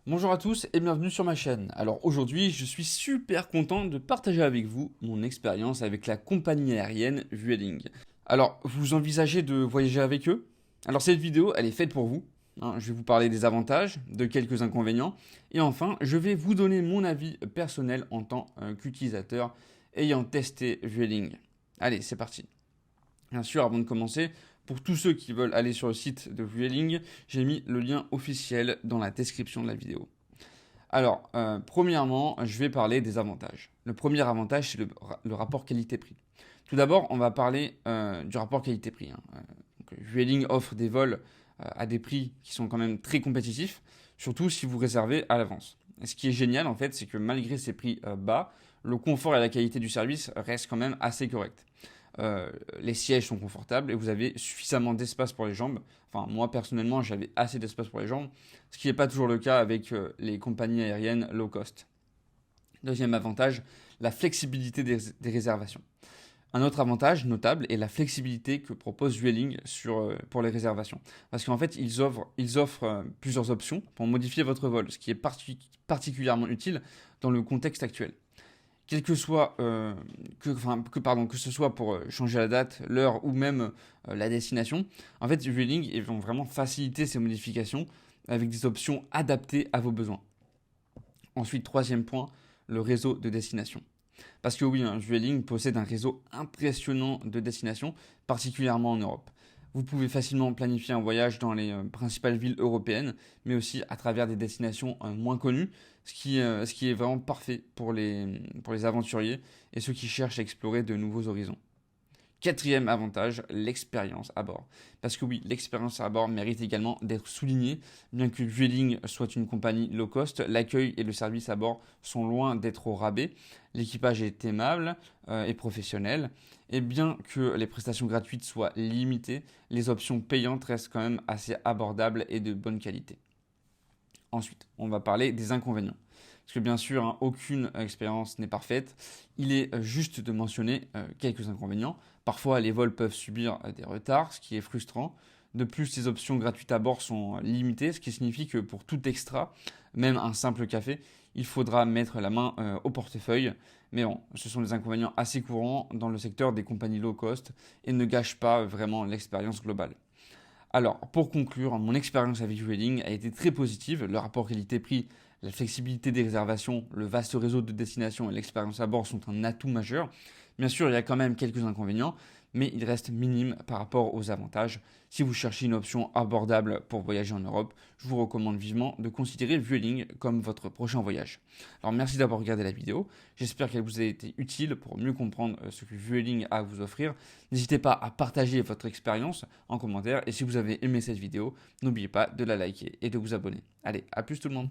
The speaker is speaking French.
Bonjour à tous et bienvenue sur ma chaîne. Alors aujourd'hui, je suis super content de partager avec vous mon expérience avec la compagnie aérienne Vueling. Alors, vous envisagez de voyager avec eux? Alors cette vidéo, elle est faite pour vous. Je vais vous parler des avantages, de quelques inconvénients, et enfin, je vais vous donner mon avis personnel en tant qu'utilisateur ayant testé Vueling. Allez, c'est parti. Bien sûr, avant de commencer, pour tous ceux qui veulent aller sur le site de Vueling, j'ai mis le lien officiel dans la description de la vidéo. Alors, premièrement, je vais parler des avantages. Le premier avantage, c'est le rapport qualité-prix. Tout d'abord, on va parler du rapport qualité-prix. Vueling offre des vols à des prix qui sont quand même très compétitifs, surtout si vous réservez à l'avance. Et ce qui est génial, en fait, c'est que malgré ces prix bas, le confort et la qualité du service restent quand même assez corrects. Les sièges sont confortables et vous avez suffisamment d'espace pour les jambes. Enfin, moi personnellement, j'avais assez d'espace pour les jambes, ce qui n'est pas toujours le cas avec les compagnies aériennes low cost. Deuxième avantage, la flexibilité des réservations. Un autre avantage notable est la flexibilité que propose Vueling pour les réservations. Parce qu'en fait, ils offrent plusieurs options pour modifier votre vol, ce qui est particulièrement utile dans le contexte actuel. Quel que soit, que ce soit pour changer la date, l'heure ou même la destination, en fait, Vueling, ils vont vraiment faciliter ces modifications avec des options adaptées à vos besoins. Ensuite, troisième point, le réseau de destination. Parce que oui, Vueling possède un réseau impressionnant de destinations, particulièrement en Europe. Vous pouvez facilement planifier un voyage dans les principales villes européennes, mais aussi à travers des destinations moins connues, ce qui est vraiment parfait pour les aventuriers et ceux qui cherchent à explorer de nouveaux horizons. Quatrième avantage, l'expérience à bord. Parce que oui, l'expérience à bord mérite également d'être soulignée. Bien que Vueling soit une compagnie low cost, l'accueil et le service à bord sont loin d'être au rabais. L'équipage est aimable et professionnel. Et bien que les prestations gratuites soient limitées, les options payantes restent quand même assez abordables et de bonne qualité. Ensuite, on va parler des inconvénients. Parce que bien sûr, aucune expérience n'est parfaite. Il est juste de mentionner quelques inconvénients. Parfois, les vols peuvent subir des retards, ce qui est frustrant. De plus, les options gratuites à bord sont limitées, ce qui signifie que pour tout extra, même un simple café, il faudra mettre la main au portefeuille. Mais bon, ce sont des inconvénients assez courants dans le secteur des compagnies low cost et ne gâchent pas vraiment l'expérience globale. Alors, pour conclure, mon expérience avec Vueling a été très positive. Le rapport qualité-prix, la flexibilité des réservations, le vaste réseau de destinations et l'expérience à bord sont un atout majeur. Bien sûr, il y a quand même quelques inconvénients, mais ils restent minimes par rapport aux avantages. Si vous cherchez une option abordable pour voyager en Europe, je vous recommande vivement de considérer Vueling comme votre prochain voyage. Alors merci d'avoir regardé la vidéo, j'espère qu'elle vous a été utile pour mieux comprendre ce que Vueling a à vous offrir. N'hésitez pas à partager votre expérience en commentaire et si vous avez aimé cette vidéo, n'oubliez pas de la liker et de vous abonner. Allez, à plus tout le monde.